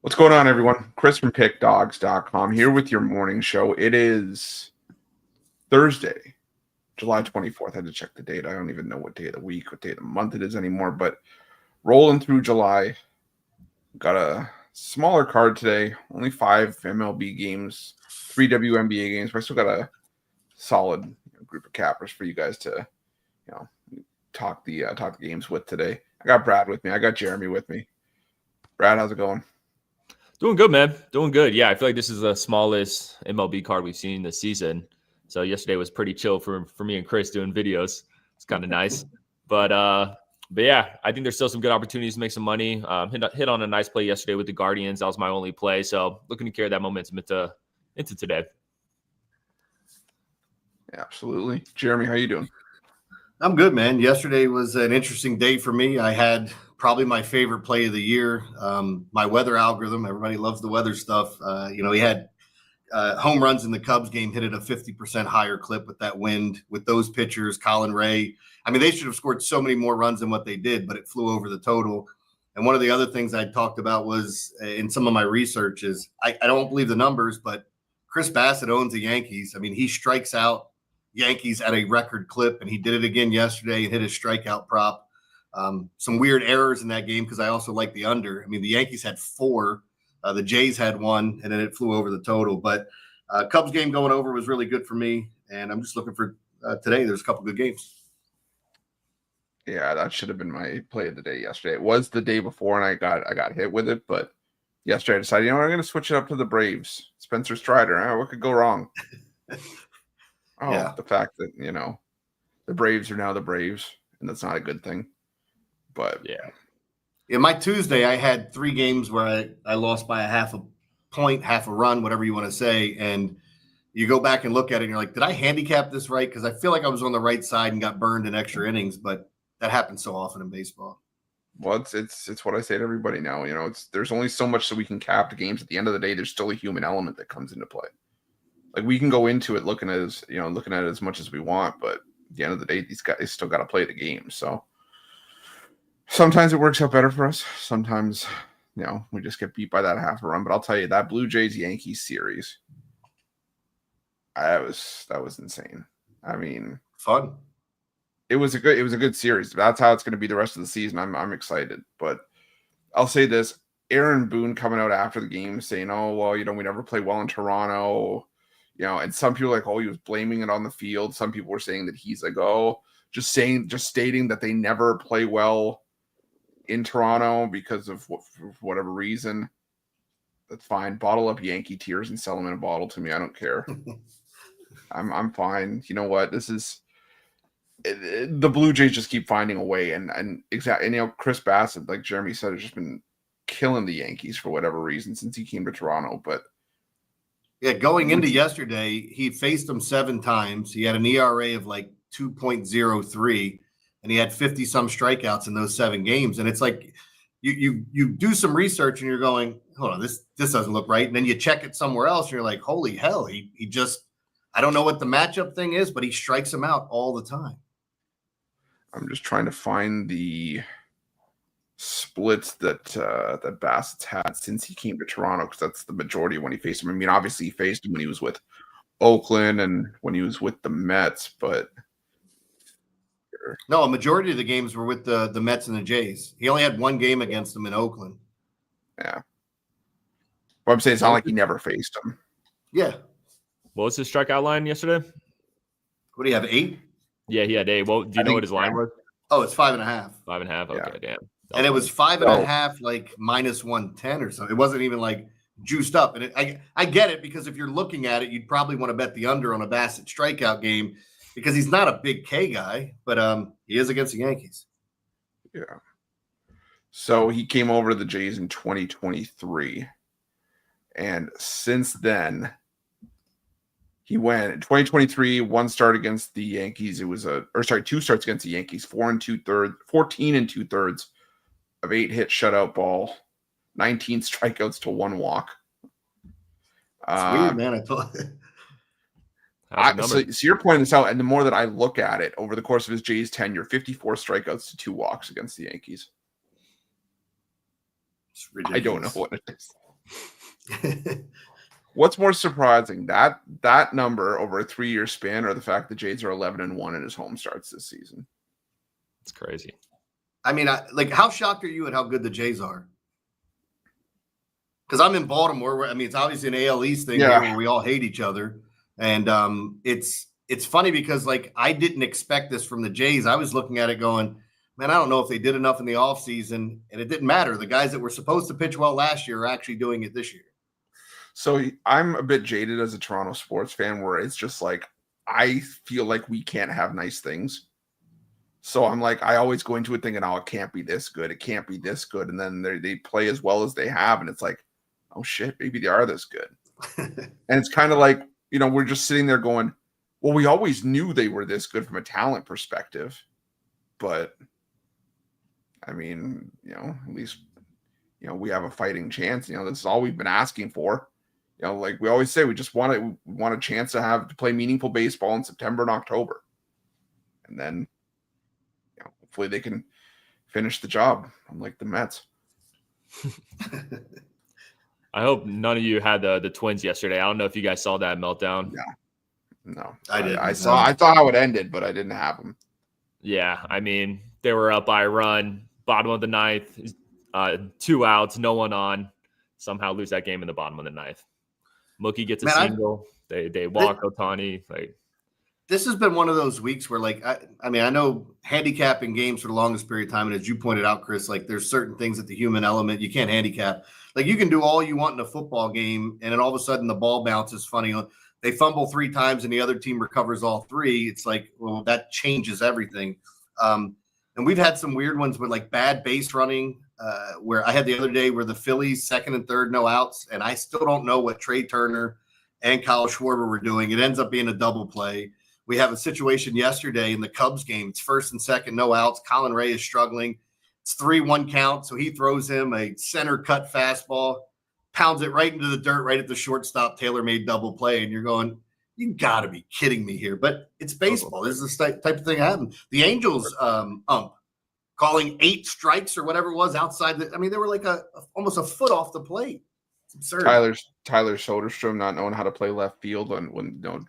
What's going on, everyone? Chris from PickDogs.com here with your morning show. It is Thursday, July 24th. I had to check the date. I don't even know what day of the week, what day of the month it is anymore, but rolling through July. Got a smaller card today, only 5 MLB games, 3 WNBA games, but I still got a solid group of cappers for you guys to talk the games with today. I got Brad with me. I got Jeremy with me. Brad, how's it going? Doing good, man. Doing good. Yeah, I feel like this is the smallest MLB card we've seen this season. So yesterday was pretty chill for me and Chris doing videos. It's kind of nice. But yeah, I think there's still some good opportunities to make some money. Hit on a nice play yesterday with the Guardians. That was my only play. So looking to carry that momentum into today. Absolutely. Jeremy, how you doing? I'm good, man. Yesterday was an interesting day for me. I had probably my favorite play of the year. My weather algorithm, everybody loves the weather stuff. He had home runs in the Cubs game, hit at a 50% higher clip with that wind, with those pitchers, Colin Ray. I mean, they should have scored so many more runs than what they did, but it flew over the total. And one of the other things I talked about was in some of my research is I don't believe the numbers, but Chris Bassett owns the Yankees. I mean, he strikes out Yankees at a record clip, and he did it again yesterday and hit his strikeout prop. Some weird errors in that game because I also like the under. I mean, the Yankees had 4, the Jays had 1, and then it flew over the total. But Cubs game going over was really good for me, and I'm just looking for today. There's a couple good games. Yeah, that should have been my play of the day yesterday. It was the day before, and I got hit with it, but yesterday I decided, I'm going to switch it up to the Braves. Spencer Strider. What could go wrong? Yeah. The fact that, the Braves are now the Braves, and that's not a good thing. But yeah, my Tuesday, I had 3 games where I lost by a half a point, half a run, whatever you want to say. And you go back and look at it and you're like, did I handicap this right? Because I feel like I was on the right side and got burned in extra innings, but that happens so often in baseball. Well, it's what I say to everybody now. There's only so much that we can cap the games. At the end of the day, there's still a human element that comes into play. Like, we can go into it looking at it as much as we want, but at the end of the day, these guys still got to play the game. So sometimes it works out better for us. Sometimes, we just get beat by that half a run. But I'll tell you, that Blue Jays Yankees series, that was insane. I mean, fun. It was a good series. That's how it's going to be the rest of the season. I'm excited. But I'll say this: Aaron Boone coming out after the game saying, "Oh, well, we never play well in Toronto." And some people are like, he was blaming it on the field. Some people were saying that he's like, just stating that they never play well in Toronto because of for whatever reason. That's fine. Bottle up Yankee tears and sell them in a bottle to me. I don't care. I'm fine. You know what? This is the Blue Jays just keep finding a way, and exactly. And Chris Bassett, like Jeremy said, has just been killing the Yankees for whatever reason since he came to Toronto. But yeah, going into yesterday, he faced them 7 times. He had an ERA of like 2.03, and he had 50-some strikeouts in those 7 games. And it's like you do some research, and you're going, hold on, this doesn't look right. And then you check it somewhere else, and you're like, holy hell, he just – I don't know what the matchup thing is, but he strikes them out all the time. I'm just trying to find the splits that Bassett's had since he came to Toronto, because that's the majority of when he faced him. I mean, obviously he faced him when he was with Oakland and when he was with the Mets, but no, a majority of the games were with the Mets and the Jays. He only had 1 game against them in Oakland. Yeah. But I'm saying it's not like he never faced him. Yeah. What was his strikeout line yesterday? What do you have, 8? Yeah, he had 8. Well, do you know what his line was? Oh, it's 5.5. 5.5. Okay, damn. And it was 5.5, like minus 110 or something. It wasn't even like juiced up. And I get it, because if you're looking at it, you'd probably want to bet the under on a Bassett strikeout game, because he's not a big K guy, but he is against the Yankees. Yeah. So he came over to the Jays in 2023. And since then, he went in 2023, 1 start against the Yankees. It was 2 starts against the Yankees, 14 2/3 of 8 hit shutout ball, 19 strikeouts to 1 walk. It's weird, man. I thought. So you're pointing this out, and the more that I look at it over the course of his Jays tenure, 54 strikeouts to 2 walks against the Yankees. I don't know what it is. What's more surprising, that number over a 3-year span, or the fact that Jays are 11-1 in his home starts this season? It's crazy. I mean, how shocked are you at how good the Jays are? Because I'm in Baltimore. I mean, it's obviously an AL East thing here where we all hate each other. And it's funny because, like, I didn't expect this from the Jays. I was looking at it going, man, I don't know if they did enough in the offseason. And it didn't matter. The guys that were supposed to pitch well last year are actually doing it this year. So I'm a bit jaded as a Toronto sports fan, where it's just like, I feel like we can't have nice things. So I'm like, I always go into it thinking, oh, it can't be this good. It can't be this good. And then they play as well as they have. And it's like, oh, shit, maybe they are this good. And it's kind of like, we're just sitting there going, well, we always knew they were this good from a talent perspective. But, I mean, at least, we have a fighting chance. This is all we've been asking for. Like we always say, we just want a chance to play meaningful baseball in September and October. And then, hopefully they can finish the job, unlike the Mets. I hope none of you had the Twins yesterday. I don't know if you guys saw that meltdown. Yeah. No, I did. I saw how it ended, but I didn't have them. Yeah, I mean, they were up by a run, bottom of the ninth, 2 outs, no one on. Somehow lose that game in the bottom of the ninth. Mookie gets a single. They walk Ohtani. Like, this has been one of those weeks where, like, I mean, I know handicapping games for the longest period of time, and as you pointed out, Chris, like, there's certain things that the human element you can't handicap. Like, you can do all you want in a football game, and then all of a sudden the ball bounces funny. They fumble 3 times, and the other team recovers all 3. It's like, well, that changes everything. And we've had some weird ones with, like, bad base running. Where I had the other day where the Phillies 2nd and 3rd, no outs, and I still don't know what Trey Turner and Kyle Schwarber were doing. It ends up being a double play. We have a situation yesterday in the Cubs game. It's 1st and 2nd, no outs. Colin Ray is struggling. It's 3-1 count, so he throws him a center cut fastball, pounds it right into the dirt, right at the shortstop. Taylor-made double play, and you're going, you got to be kidding me here. But it's baseball. This is the type of thing that happened. The Angels calling 8 strikes or whatever it was outside. I mean, they were like almost a foot off the plate. It's absurd. Tyler Soderstrom not knowing how to play left field when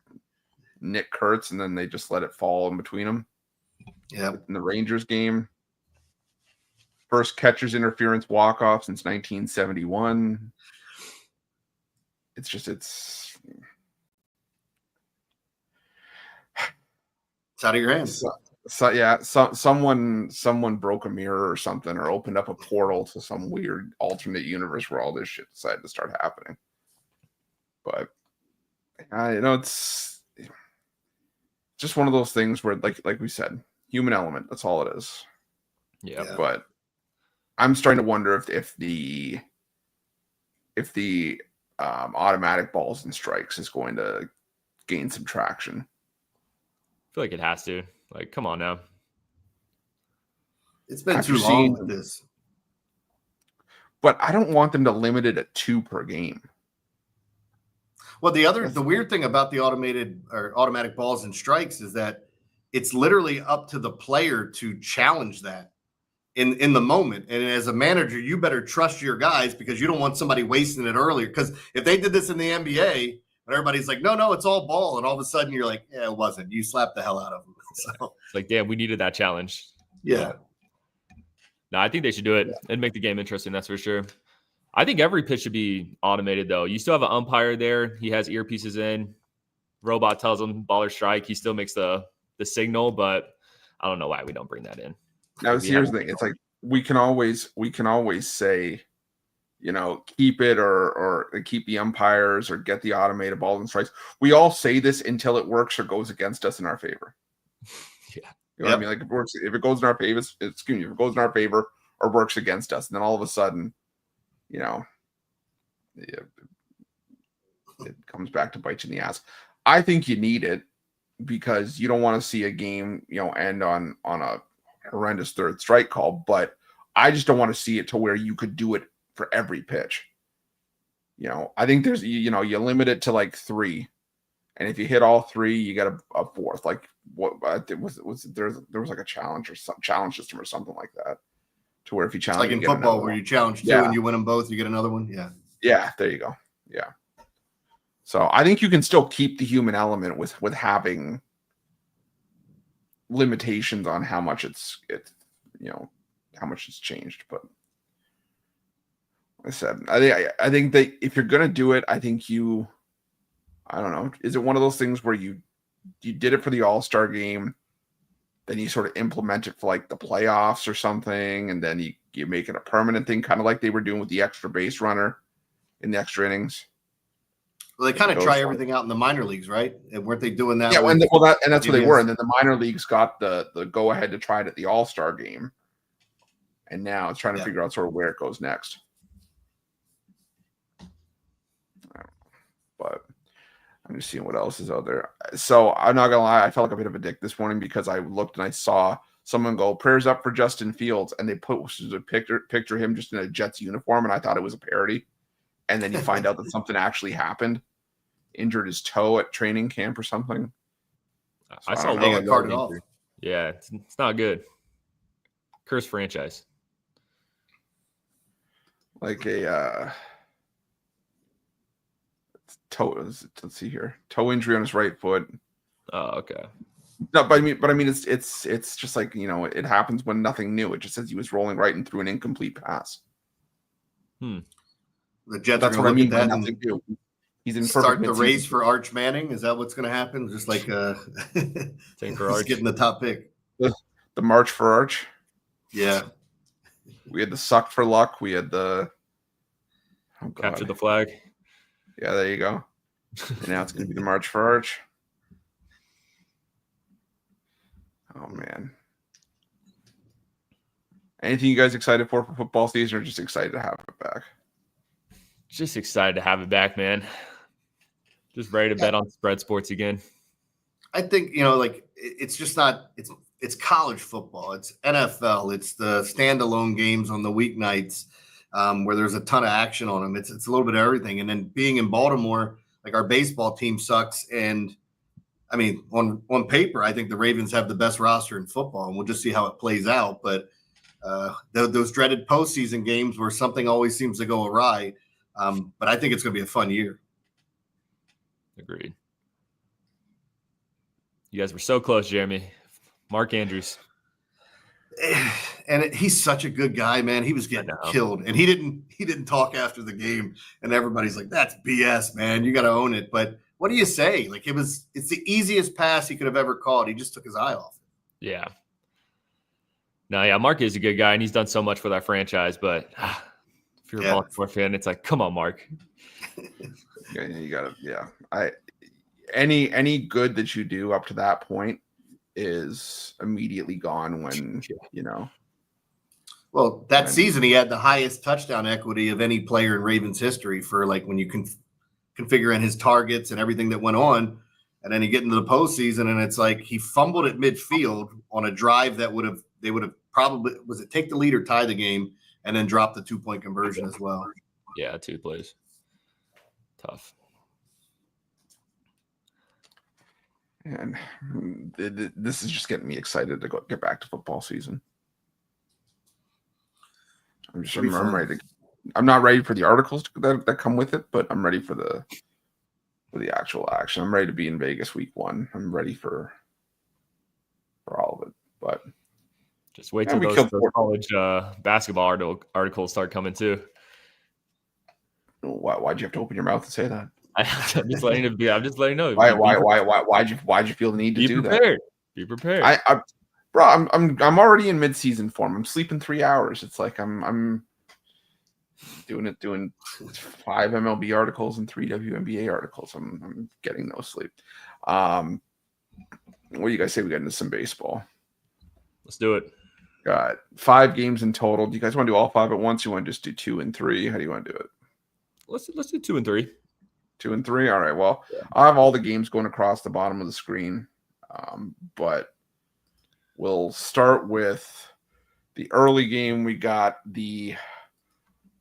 Nick Kurtz, and then they just let it fall in between them. Yeah. In the Rangers game, first catcher's interference walk-off since 1971. It's out of your hands. So yeah, someone broke a mirror or something, or opened up a portal to some weird alternate universe where all this shit decided to start happening. But it's just one of those things where, like we said, human element. That's all it is. Yeah. But I'm starting to wonder if the automatic balls and strikes is going to gain some traction. I feel like it has to. Like, come on now. It's been too long with this. But I don't want them to limit it at 2 per game. Well, the weird thing about the automatic balls and strikes is that it's literally up to the player to challenge that in the moment. And as a manager, you better trust your guys, because you don't want somebody wasting it earlier. Because if they did this in the NBA, and everybody's like, no, it's all ball, and all of a sudden you're like, yeah, it wasn't. You slapped the hell out of them. So it's like, damn, we needed that challenge. Yeah. No, I think they should do it and make the game interesting. That's for sure. I think every pitch should be automated, though. You still have an umpire there. He has earpieces in. Robot tells him ball or strike. He still makes the signal, but I don't know why we don't bring that in. Now, here's the thing. It's like we can always say, keep it or keep the umpires or get the automated balls and strikes. We all say this until it works or goes against us in our favor. Yeah. You know what I mean? Like, if it goes in our favor, if it goes in our favor or works against us, and then all of a sudden, it comes back to bite you in the ass. I think you need it because you don't want to see a game, end on a horrendous third strike call. But I just don't want to see it to where you could do it for every pitch. I think there's, you limit it to like 3, and if you hit all 3, you get a 4th. Like what there was like a challenge system or something like that, to where if you challenge, like in football where you challenge 2 and you win them both, you get another one. Yeah. Yeah, there you go. Yeah. So I think you can still keep the human element with having limitations on how much it's how much it's changed. But like I said, I think that if you're gonna do it, I think I don't know. Is it one of those things where you did it for the All-Star game, then you sort of implement it for like the playoffs or something, and then you make it a permanent thing, kind of like they were doing with the extra base runner in the extra innings? Well, they kind of try everything out in the minor leagues, right? And weren't they doing that? Yeah, and that's what they were. And then the minor leagues got the go ahead to try it at the All-Star game, and now it's trying to figure out sort of where it goes next. But I'm just seeing what else is out there. So I'm not gonna lie, I felt like a bit of a dick this morning because I looked and I saw someone go prayers up for Justin Fields, and they posted a picture of him just in a Jets uniform, and I thought it was a parody. And then you find out that something actually happened. Injured his toe at training camp or something. So I saw Logan carted off. Yeah, it's not good. Cursed franchise. Like a toe. Let's see here. Toe injury on his right foot. Oh, okay. No, but I mean, it's just like, it happens when nothing new. It just says he was rolling right and through an incomplete pass. The Jets. That's what I mean by nothing new. He's in start the race for Arch Manning. Is that what's going to happen? Just like he's getting the top pick. The March for Arch. Yeah. We had the suck for luck. We had the capture the flag. Yeah, there you go. And now it's going to be the March for Arch. Oh man. Anything you guys excited for football season, or just excited to have it back? Just excited to have it back, man. Just ready to bet on spread sports again. I think, it's just not, it's college football. It's NFL. It's the standalone games on the weeknights where there's a ton of action on them. It's a little bit of everything. And then being in Baltimore, like our baseball team sucks. And I mean, on paper, I think the Ravens have the best roster in football, and we'll just see how it plays out. But those dreaded postseason games where something always seems to go awry. But I think it's going to be a fun year. Agreed. You guys were so close, Jeremy. Mark Andrews. And he's such a good guy, man. He was getting killed, and he didn't talk after the game. And everybody's like, "That's BS, man. You got to own it." But what do you say? Like it's the easiest pass he could have ever called. He just took his eye off. Yeah. No, yeah, Mark is a good guy, and he's done so much for that franchise. But if you're a Baltimore fan, it's like, come on, Mark. Yeah, you gotta. Yeah, any good that you do up to that point is immediately gone when Well, that season he had the highest touchdown equity of any player in Ravens history for like when you can configure in his targets and everything that went on, and then you get into the postseason and it's like he fumbled at midfield on a drive that they would have probably take the lead or tie the game, and then drop the 2-point conversion as well. Yeah, 2 plays. Tough. And this is just getting me excited to get back to football season. I'm ready to. I'm not ready for the articles that come with it, but I'm ready for the actual action. I'm ready to be in Vegas week 1. I'm ready for all of it. But just wait till those college basketball articles start coming too. Why'd you have to open your mouth to say that? I'm just letting it be. I'm just letting you know. Why'd you feel the need to do that? Be prepared. Bro, I'm already in mid-season form. I'm sleeping 3 hours. It's like I'm doing 5 MLB articles and 3 WNBA articles. I'm getting no sleep. What do you guys say we get into some baseball? Let's do it. Got 5 games in total. Do you guys want to do all 5 at once? You want to just do 2 and 3? How do you want to do it? Let's do 2 and 3. 2 and 3. All right. Well, I have all the games going across the bottom of the screen, but we'll start with the early game. We got the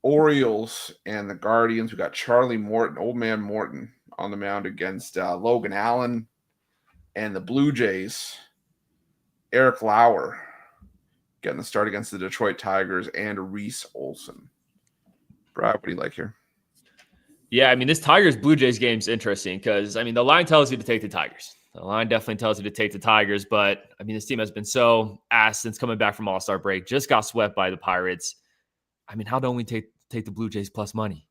Orioles and the Guardians. We got Charlie Morton, old man Morton, on the mound against Logan Allen, and the Blue Jays. Eric Lauer getting the start against the Detroit Tigers and Reese Olson. Brad, what do you like here? Yeah, I mean, this Tigers Blue Jays game is interesting because, I mean, the line tells you to take the Tigers. The line definitely tells you to take the Tigers, but I mean, this team has been so ass since coming back from All-Star break. Just got swept by the Pirates. I mean, how don't we take the Blue Jays plus money?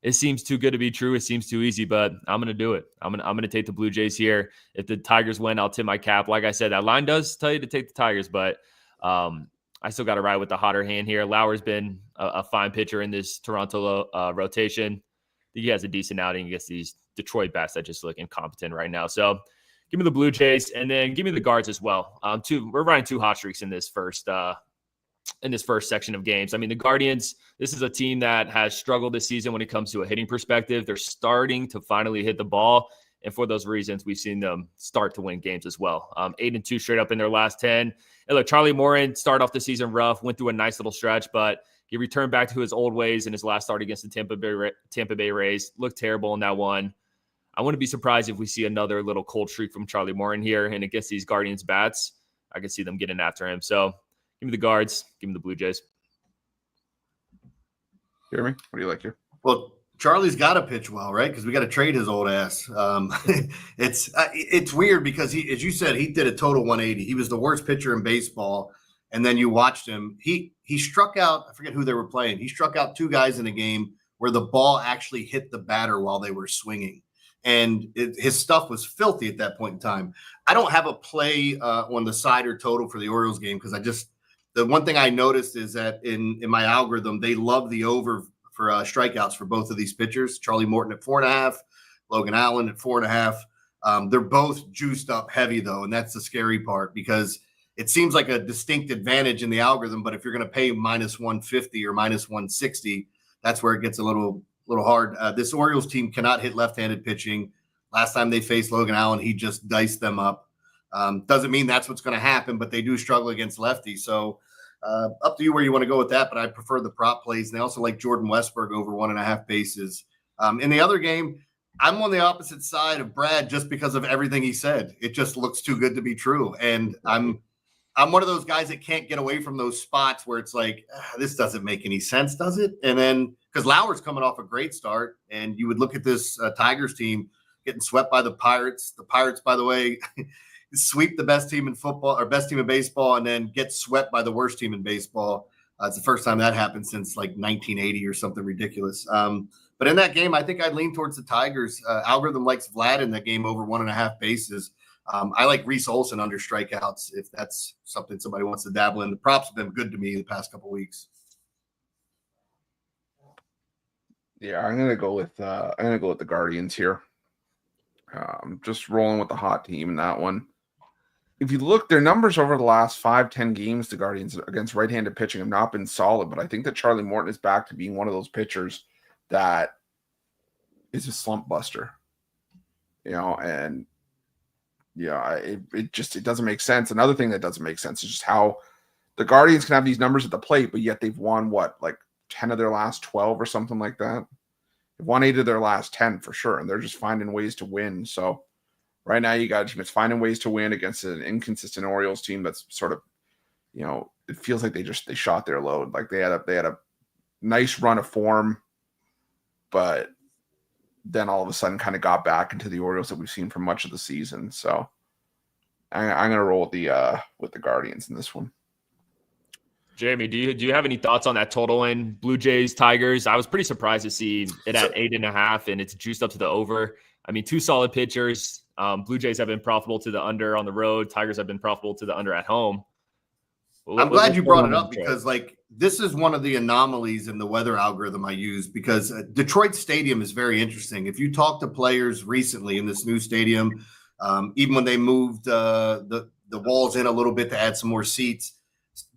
It seems too good to be true. It seems too easy, but I'm gonna do it. I'm gonna take the Blue Jays here. If the Tigers win, I'll tip my cap. Like I said, that line does tell you to take the Tigers, but I still got to ride with the hotter hand here. Lauer's been a fine pitcher in this Toronto rotation. I think he has a decent outing against these Detroit bats that just look incompetent right now. So give me the Blue Jays, and then give me the Guards as well. We're riding 2 hot streaks in this first section of games. I mean, the Guardians, this is a team that has struggled this season when it comes to a hitting perspective. They're starting to finally hit the ball. And for those reasons, we've seen them start to win games as well. 8-2 straight up in their last 10. And look, Charlie Morin started off the season rough, went through a nice little stretch, but he returned back to his old ways in his last start against the Tampa Bay Rays. Looked terrible in that one. I wouldn't be surprised if we see another little cold streak from Charlie Morin here. And against these Guardians bats, I could see them getting after him. So give me the Guards. Give me the Blue Jays. Jeremy, what do you like here? Well, Charlie's got to pitch well, right? Because we got to trade his old ass. It's weird because he, as you said, he did a total 180. He was the worst pitcher in baseball, and then you watched him. He struck out. I forget who they were playing. He struck out 2 guys in a game where the ball actually hit the batter while they were swinging, and his stuff was filthy at that point in time. I don't have a play on the side or total for the Orioles game because the one thing I noticed is that in my algorithm they love the over for strikeouts for both of these pitchers. Charlie Morton at 4.5, Logan Allen at 4.5. They're both juiced up heavy though, and that's the scary part because it seems like a distinct advantage in the algorithm. But if you're going to pay minus 150 or minus 160, that's where it gets a little hard. This Orioles team cannot hit left-handed pitching. Last time they faced Logan Allen, he just diced them up. Doesn't mean that's what's going to happen, but they do struggle against lefties. So up to you where you want to go with that, but I prefer the prop plays. And I also like Jordan Westberg over 1.5 bases. In the other game, I'm on the opposite side of Brad just because of everything he said. It just looks too good to be true. And I'm one of those guys that can't get away from those spots where it's like, this doesn't make any sense, does it? And then because Lauer's coming off a great start, and you would look at this Tigers team getting swept by the Pirates. The Pirates, by the way, sweep the best team in football or best team in baseball and then get swept by the worst team in baseball. It's the first time that happened since like 1980 or something ridiculous. But in that game, I think I'd lean towards the Tigers. Algorithm likes Vlad in that game over 1.5 bases. I like Reese Olson under strikeouts if that's something somebody wants to dabble in. The props have been good to me the past couple of weeks. Yeah, I'm gonna go with the Guardians here. Just rolling with the hot team in that one. If you look, their numbers over the last 5-10 games, the Guardians against right-handed pitching have not been solid, but I think that Charlie Morton is back to being one of those pitchers that is a slump buster. And it doesn't make sense. Another thing that doesn't make sense is just how the Guardians can have these numbers at the plate, but yet they've won like 10 of their last 12 or something like that. They've won 8 of their last 10 for sure, and they're just finding ways to win. So right now, you got a team that's finding ways to win against an inconsistent Orioles team that's sort of, it feels like they shot their load. Like they had a nice run of form, but then all of a sudden kind of got back into the Orioles that we've seen for much of the season. So I'm going to roll with the Guardians in this one. Jeremy, do you have any thoughts on that total in Blue Jays Tigers? I was pretty surprised to see it at 8.5, and it's juiced up to the over. I mean, 2 solid pitchers. Blue Jays have been profitable to the under on the road. Tigers have been profitable to the under at home. I'm glad you brought it up because this is one of the anomalies in the weather algorithm I use because Detroit Stadium is very interesting. If you talk to players recently in this new stadium, even when they moved the walls in a little bit to add some more seats,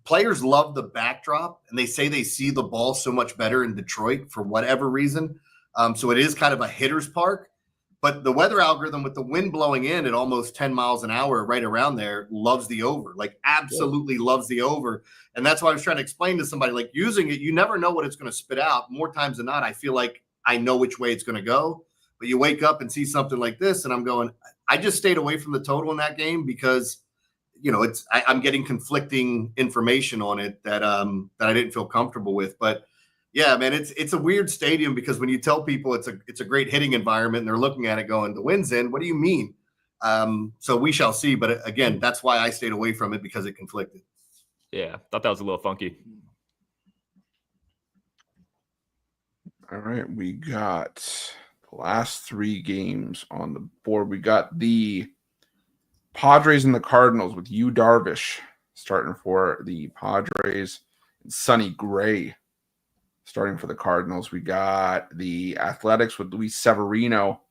players love the backdrop, and they say they see the ball so much better in Detroit for whatever reason. So it is kind of a hitter's park. But the weather algorithm with the wind blowing in at almost 10 miles an hour right around there loves the over, like absolutely loves the over. And that's why I was trying to explain to somebody, like using it, you never know what it's going to spit out. More times than not, I feel like I know which way it's going to go. But you wake up and see something like this, and I'm going, I just stayed away from the total in that game because, I'm getting conflicting information on it that I didn't feel comfortable with. But Yeah, man, it's a weird stadium because when you tell people it's a great hitting environment and they're looking at it going, the wind's in, what do you mean? So we shall see. But again, that's why I stayed away from it, because it conflicted. Yeah, thought that was a little funky. All right, we got the last 3 games on the board. We got the Padres and the Cardinals with Yu Darvish starting for the Padres, and Sonny Gray starting for the Cardinals. We got the Athletics with Luis Severino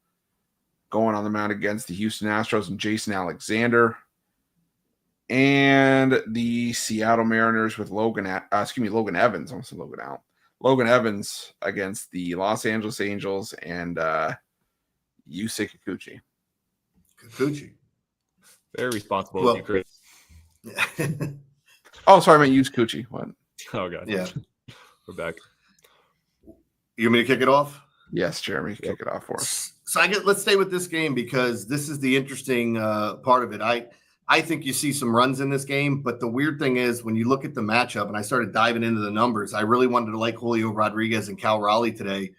going on the mound against the Houston Astros and Jason Alexander. And the Seattle Mariners with Logan Evans. I almost said Logan Allen. Logan Evans against the Los Angeles Angels and Yusei Kikuchi. Kikuchi. Very responsible of you, Chris. Oh, sorry, I meant Yusei Kikuchi. What? Oh, God. Yeah. We're back. You want me to kick it off? Yes, Jeremy, kick it off for us. So let's stay with this game because this is the interesting part of it. I think you see some runs in this game, but the weird thing is when you look at the matchup, and I started diving into the numbers, I really wanted to like Julio Rodriguez and Cal Raleigh today.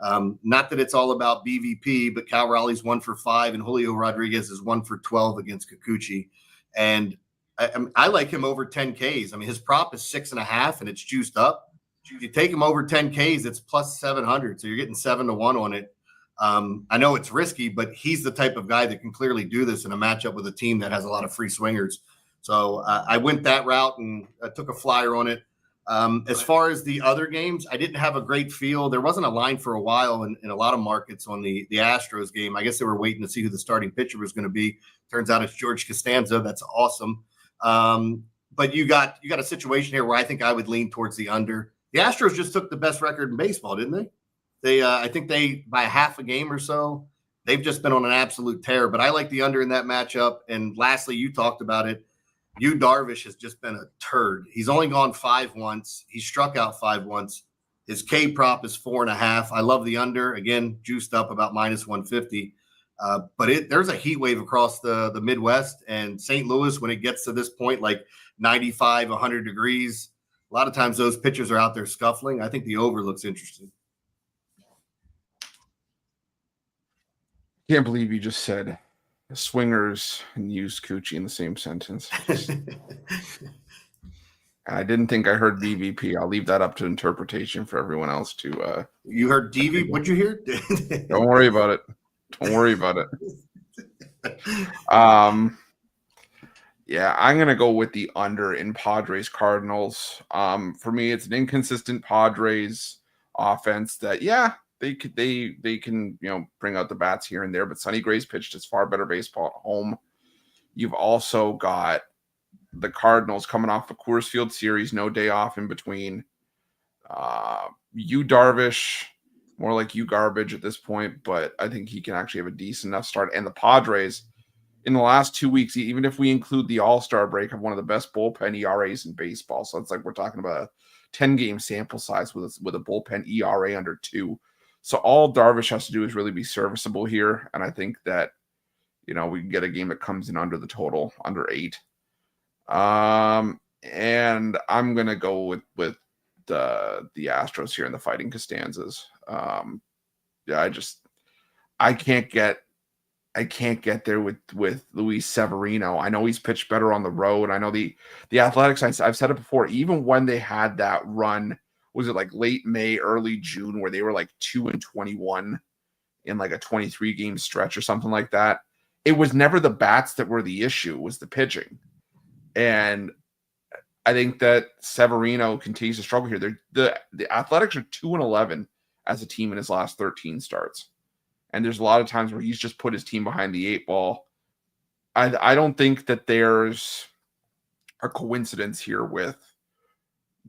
Not that it's all about BVP, but Cal Raleigh's 1 for 5 and Julio Rodriguez is 1 for 12 against Kikuchi. And I like him over 10 Ks. I mean, his prop is 6.5 and it's juiced up. If you take him over 10 Ks, it's plus 700. So you're getting 7-1 on it. I know it's risky, but he's the type of guy that can clearly do this in a matchup with a team that has a lot of free swingers. So I went that route and I took a flyer on it. As far as the other games, I didn't have a great feel. There wasn't a line for a while in a lot of markets on the Astros game. I guess they were waiting to see who the starting pitcher was going to be. Turns out it's George Costanza. That's awesome. But you got a situation here where I think I would lean towards the under. The Astros just took the best record in baseball, didn't they? I think they by half a game or so, they've just been on an absolute tear. But I like the under in that matchup. And lastly, you talked about it. Yu Darvish has just been a turd. He's only gone 5 once. He struck out 5 once. His K prop is 4.5. I love the under. Again, juiced up about minus 150. But there's a heat wave across the Midwest and St. Louis when it gets to this point, like 95, 100 degrees. A lot of times those pitchers are out there scuffling. I think the over looks interesting. Can't believe you just said swingers and used Coochie in the same sentence. I didn't think I heard BVP. I'll leave that up to interpretation for everyone else to. You heard DV? What'd you hear? Don't worry about it. Don't worry about it. Yeah, I'm gonna go with the under in Padres Cardinals. For me, it's an inconsistent Padres offense that, yeah, they can bring out the bats here and there, but Sonny Gray's pitched his far better baseball at home. You've also got the Cardinals coming off the Coors Field series, no day off in between. Yu Darvish, more like you garbage at this point, but I think he can actually have a decent enough start. And the Padres, in the last 2 weeks, even if we include the All-Star break, have one of the best bullpen ERAs in baseball. So it's like we're talking about a 10-game sample size with a bullpen ERA under 2. So all Darvish has to do is really be serviceable here, and I think that we can get a game that comes in under the total, under 8. And I'm gonna go with the Astros here in the Fighting Costanzas. Yeah, I can't get there with Luis Severino. I know he's pitched better on the road. I know the Athletics, I've said it before, even when they had that run, was it like late May, early June, where they were like 2-21 in like a 23-game stretch or something like that? It was never the bats that were the issue, it was the pitching. And I think that Severino continues to struggle here. The Athletics are 2-11 as a team in his last 13 starts. And there's a lot of times where he's just put his team behind the 8 ball. I don't think that there's a coincidence here with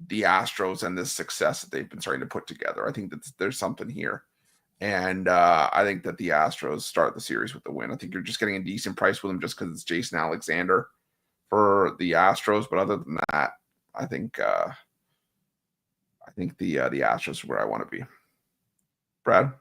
the Astros and this success that they've been starting to put together. I think that there's something here. And I think that the Astros start the series with the win. I think you're just getting a decent price with them just because it's Jason Alexander for the Astros. But other than that, I think the Astros are where I want to be. Brad?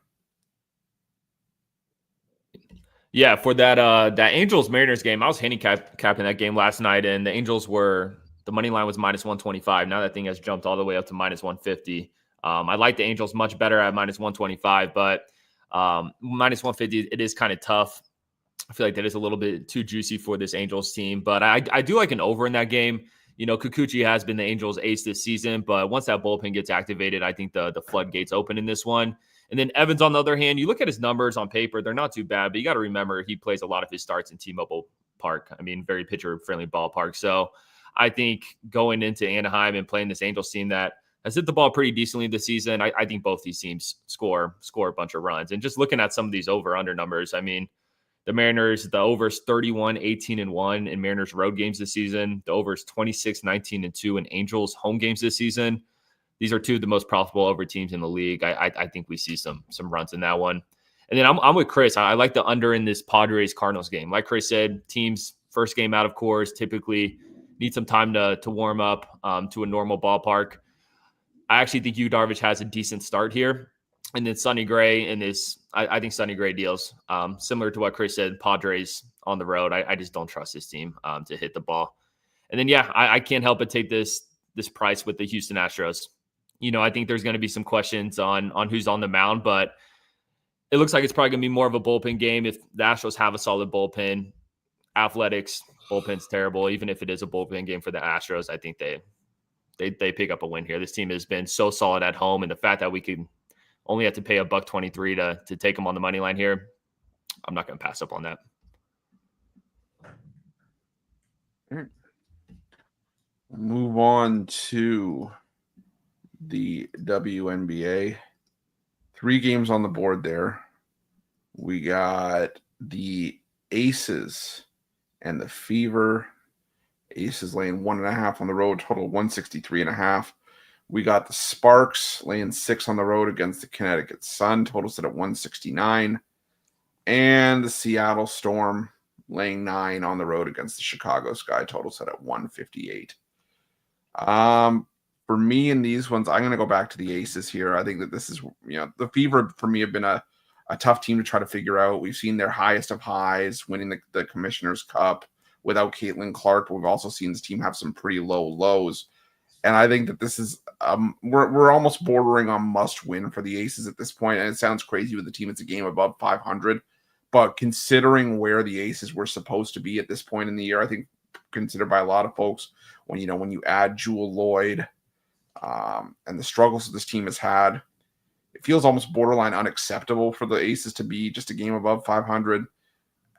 Yeah, for that Angels Mariners game, I was handicapping that game last night, and the Angels the money line was minus 125. Now that thing has jumped all the way up to minus 150. I like the Angels much better at -125, but -150, it is kind of tough. I feel like that is a little bit too juicy for this Angels team, but I do like an over in that game. Kikuchi has been the Angels' ace this season, but once that bullpen gets activated, I think the floodgates open in this one. And then Evans, on the other hand, you look at his numbers on paper, they're not too bad, but you got to remember he plays a lot of his starts in T-Mobile Park. I mean, very pitcher-friendly ballpark. So I think going into Anaheim and playing this Angels team that has hit the ball pretty decently this season, I think both these teams score a bunch of runs. And just looking at some of these over-under numbers, I mean, the Mariners, the over's 31, 18-1 in Mariners road games this season. The over's 26, 19-2 in Angels home games this season. These are two of the most profitable over teams in the league. I think we see some runs in that one. And then I'm with Chris. I like the under in this Padres Cardinals game. Like Chris said, teams first game out of course typically need some time to warm up to a normal ballpark. I actually think Yu Darvish has a decent start here. And then Sonny Gray in this, I think Sonny Gray deals. Similar to what Chris said, Padres on the road. I just don't trust this team to hit the ball. And then, I can't help but take this price with the Houston Astros. I think there's going to be some questions on who's on the mound, but it looks like it's probably going to be more of a bullpen game. If the Astros have a solid bullpen, Athletics, bullpen's terrible. Even if it is a bullpen game for the Astros, I think they pick up a win here. This team has been so solid at home, and the fact that we could only have to pay $1.23 to take them on the money line here, I'm not going to pass up on that. Move on to the WNBA. 3 games on the board there. We got the Aces and the Fever. Aces laying 1.5 on the road, total 163.5. We got the Sparks laying 6 on the road against the Connecticut Sun, total set at 169. And the Seattle Storm laying 9 on the road against the Chicago Sky, total set at 158. For me in these ones, I'm going to go back to the Aces here. I think that this is, the Fever for me have been a tough team to try to figure out. We've seen their highest of highs winning the Commissioner's Cup without Caitlin Clark, but we've also seen this team have some pretty low lows. And I think that this is we're almost bordering on must win for the Aces at this point. And it sounds crazy with the team; it's a game above 500. But considering where the Aces were supposed to be at this point in the year, I think considered by a lot of folks when you add Jewel Lloyd and the struggles that this team has had, it feels almost borderline unacceptable for the Aces to be just a game above 500.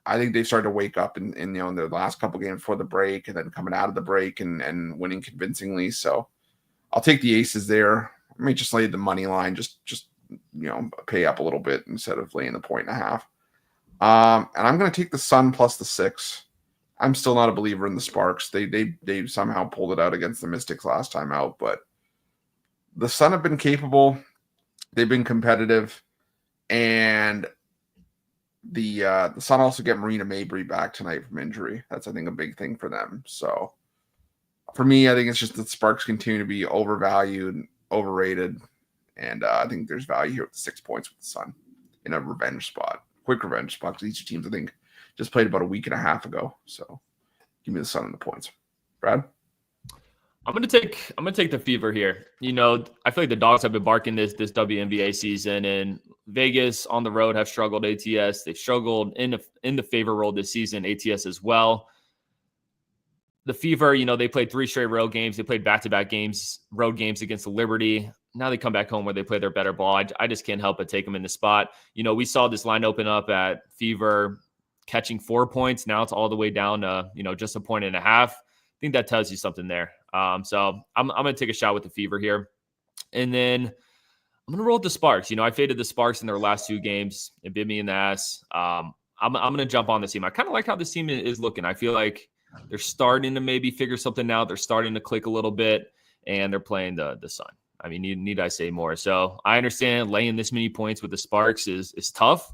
I think they've started to wake up in the last couple games before the break and then coming out of the break and winning convincingly. So I'll take the Aces there. I may just lay the money line, just pay up a little bit instead of laying the 1.5. And I'm going to take the Sun plus the 6. I'm still not a believer in the Sparks. They somehow pulled it out against the Mystics last time out, but the Sun have been capable. They've been competitive, and the Sun also get Marina Mabry back tonight from injury. That's, I think, a big thing for them. So for me, I think it's just that Sparks continue to be overvalued, overrated, and I think there's value here with the 6 points with the Sun in a revenge spot, quick revenge spot, because these two teams, I think, just played about a week and a half ago. So give me the Sun and the points. Brad? I'm gonna take the Fever here. I feel like the Dogs have been barking this WNBA season, and Vegas on the road have struggled ATS. They've struggled in the favor role this season, ATS as well. The Fever, they played 3 straight road games. They played back-to-back road games against the Liberty. Now they come back home where they play their better ball. I just can't help but take them in the spot. We saw this line open up at Fever catching 4 points. Now it's all the way down to, just a 1.5. I think that tells you something there. So I'm going to take a shot with the Fever here. And then I'm going to roll with the Sparks. I faded the Sparks in their last 2 games. It bit me in the ass. I'm going to jump on this team. I kind of like how this team is looking. I feel like they're starting to maybe figure something out. They're starting to click a little bit, and they're playing the Sun. I mean, need I say more? So I understand laying this many points with the Sparks is tough,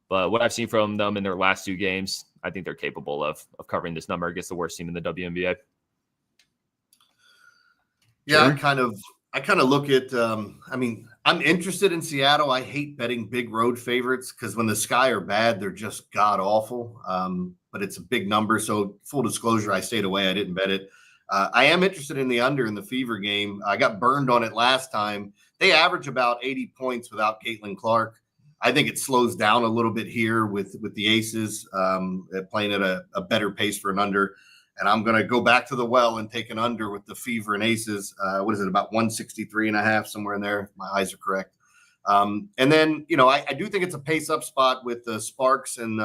but what I've seen from them in their last 2 games, I think they're capable of covering this number against the worst team in the WNBA. Yeah, I kind of look at, I'm interested in Seattle. I hate betting big road favorites because when the Sky are bad, they're just god awful. But it's a big number. So full disclosure, I stayed away. I didn't bet it. I am interested in the under in the Fever game. I got burned on it last time. They average about 80 points without Caitlin Clark. I think it slows down a little bit here with the Aces playing at a better pace for an under. And I'm going to go back to the well and take an under with the Fever and Aces. What is it, about 163.5, somewhere in there? My eyes are correct. And then, I do think it's a pace up spot with the Sparks and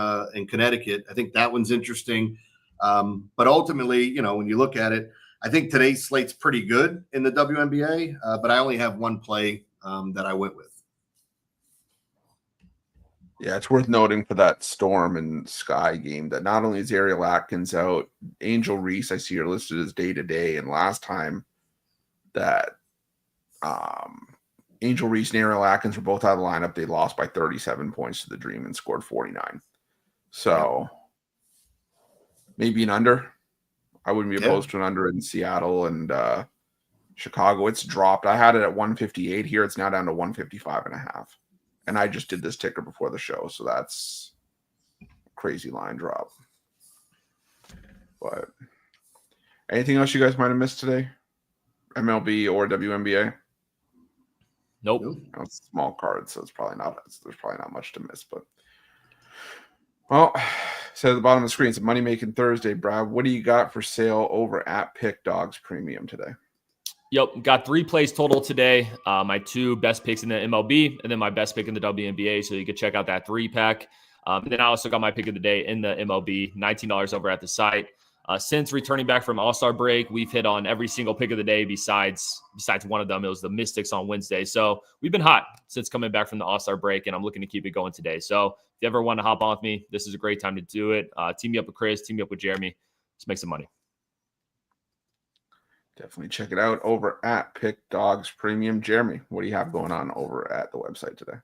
Connecticut. I think that one's interesting. But ultimately, when you look at it, I think today's slate's pretty good in the WNBA, but I only have one play that I went with. Yeah, it's worth noting for that Storm and Sky game that not only is Ariel Atkins out, Angel Reese, I see her listed as day-to-day. And last time that Angel Reese and Ariel Atkins were both out of the lineup, they lost by 37 points to the Dream and scored 49. So maybe an under. I wouldn't be opposed to an under in Seattle and Chicago. It's dropped. I had it at 158 here. It's now down to 155.5. And I just did this ticker before the show, so that's a crazy line drop. But anything else you guys might have missed today? MLB or WNBA? Nope. It's a small card, so there's probably not much to miss. But well, so at the bottom of the screen, it's Money Making Thursday. Brad, what do you got for sale over at Pick Dogs Premium today? Yep, got 3 plays total today. My 2 best picks in the MLB, and then my best pick in the WNBA. So you can check out that 3-pack. And then I also got my pick of the day in the MLB, $19 over at the site. Since returning back from All-Star break, we've hit on every single pick of the day besides one of them. It was the Mystics on Wednesday. So we've been hot since coming back from the All-Star break, and I'm looking to keep it going today. So if you ever want to hop on with me, this is a great time to do it. Team me up with Chris, team me up with Jeremy. Let's make some money. Definitely check it out over at Pick Dogs Premium. Jeremy, what do you have going on over at the website today?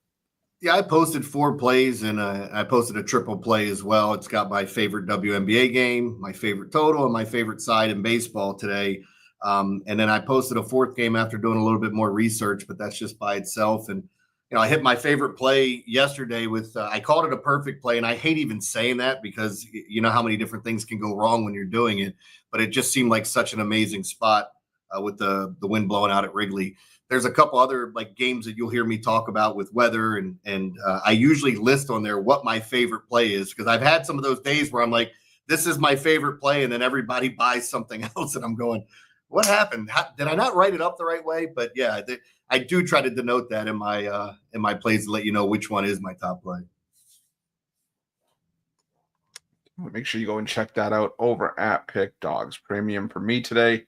Yeah, I posted 4 plays, and I posted a triple play as well. It's got my favorite WNBA game, my favorite total, and my favorite side in baseball today. And then I posted a 4th game after doing a little bit more research, but that's just by itself. And, I hit my favorite play yesterday with I called it a perfect play, and I hate even saying that because you know how many different things can go wrong when you're doing it. But it just seemed like such an amazing spot with the wind blowing out at Wrigley. There's a couple other games that you'll hear me talk about with weather, and I usually list on there what my favorite play is, because I've had some of those days where I'm like, this is my favorite play, and then everybody buys something else, and I'm going, what happened? Did I not write it up the right way? But yeah, I do try to denote that in my plays to let you know which one is my top play. Make sure you go and check that out over at Pick Dogs Premium. For me today,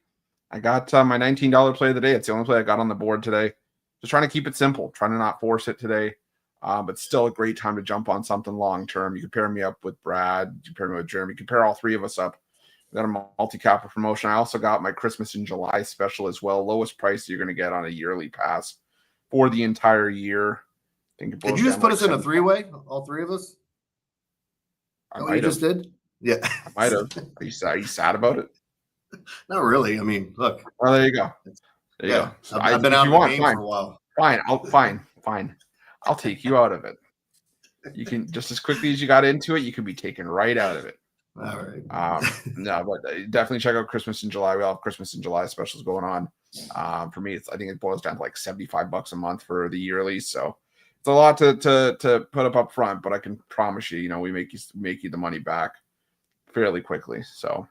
I got my $19 play of the day. It's the only play I got on the board today. Just trying to keep it simple, trying to not force it today, but still a great time to jump on something long-term. You can pair me up with Brad. You can pair me with Jeremy. You can pair all 3 of us up. We got a multi-capper promotion. I also got my Christmas in July special as well. Lowest price you're going to get on a yearly pass for the entire year. Did you just put us in a 3-way, all 3 of us? I just did? Yeah. I might have. Are you sad about it? Not really. I mean, look. Well, there you go. There you go. So I've been out of the game for a while. Fine. I'll take you out of it. You can, just as quickly as you got into it, you can be taken right out of it. All right. No, but definitely check out Christmas in July. We all have Christmas in July specials going on. For me, I think it boils down to like $75 a month for the yearly. So it's a lot to put up front, but I can promise you, we make you the money back fairly quickly. So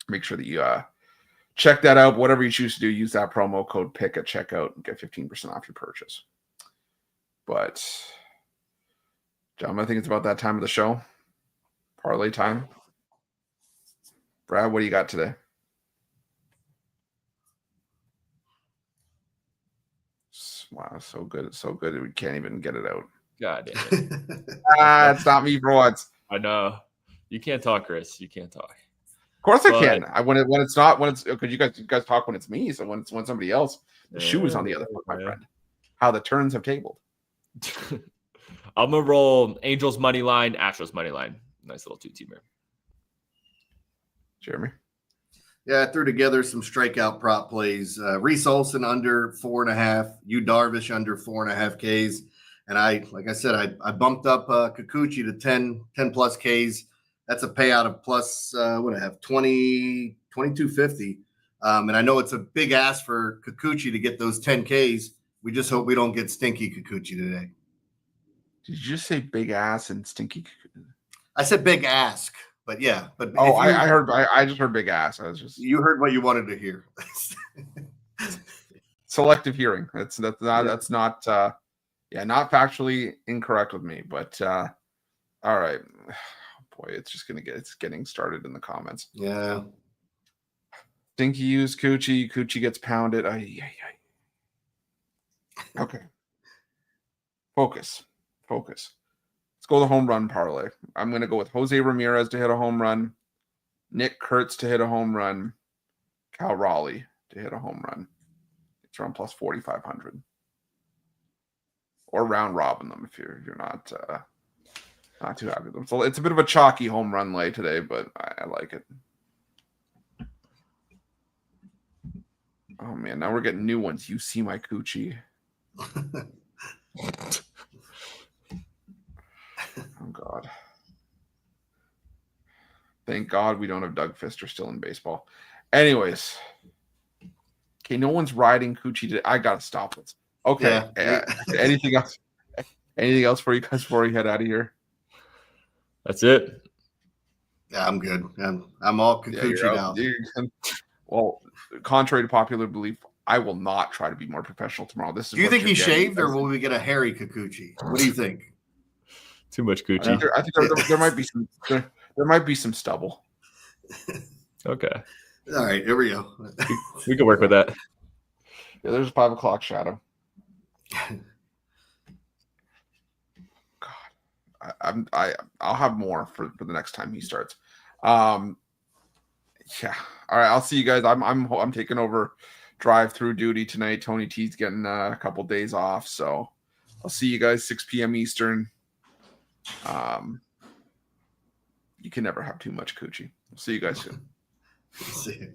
make sure that you check that out. Whatever you choose to do, use that promo code PICK at checkout and get 15% off your purchase. But gentlemen, I think it's about that time of the show. Parlay time. Brad, what do you got today? Wow, so good. It's so good. We can't even get it out. God damn it. It's not me for once. I know. You can't talk, Chris. You can't talk. Of course I can. Because you guys talk when it's me. So when somebody else, the shoe is on the other foot, my friend. How the turns have tabled. I'm gonna roll Angels money line, Astros money line. Nice little 2-teamer. Jeremy. Yeah, I threw together some strikeout prop plays. Reese Olson under 4.5. Yu Darvish under 4.5 Ks. And like I said, I bumped up Kikuchi to 10 plus Ks. That's a payout of plus, 2250. And I know it's a big ask for Kikuchi to get those 10 Ks, We just hope we don't get stinky Kikuchi today. Did you just say big ass and stinky? I said big ask, but yeah. But oh, I just heard big ass. You heard what you wanted to hear. Selective hearing. That's not not factually incorrect with me, but all right. Boy, it's getting started in the comments. Yeah. Stinky use Coochie. Coochie gets pounded. Okay. Focus. Let's go to the home run parlay. I'm going to go with Jose Ramirez to hit a home run, Nick Kurtz to hit a home run, Cal Raleigh to hit a home run. It's around plus 4,500. Or round robin them if you're not too happy with them. So it's a bit of a chalky home run lay today, but I like it. Oh man, now we're getting new ones. You see my coochie. Oh God. Thank God we don't have Doug Fister still in baseball. Anyways. Okay, no one's riding coochie today. I gotta stop this. Okay. Yeah. Anything else? Anything else for you guys before we head out of here? That's it. Yeah, I'm good. I'm all Kikuchi'd out. Well, contrary to popular belief, I will not try to be more professional tomorrow. This is. Do you think he shaved, or will we get a hairy Kikuchi? What do you think? Too much coochie. I think there might be some. There might be some stubble. Okay. All right, here we go. We can work with that. Yeah, there's a 5 o'clock shadow. God, I'll have more for the next time he starts. Yeah. All right. I'll see you guys. I'm taking over drive-through duty tonight. Tony T's getting a couple days off, so I'll see you guys 6 p.m. Eastern. You can never have too much coochie. See you guys soon. See you.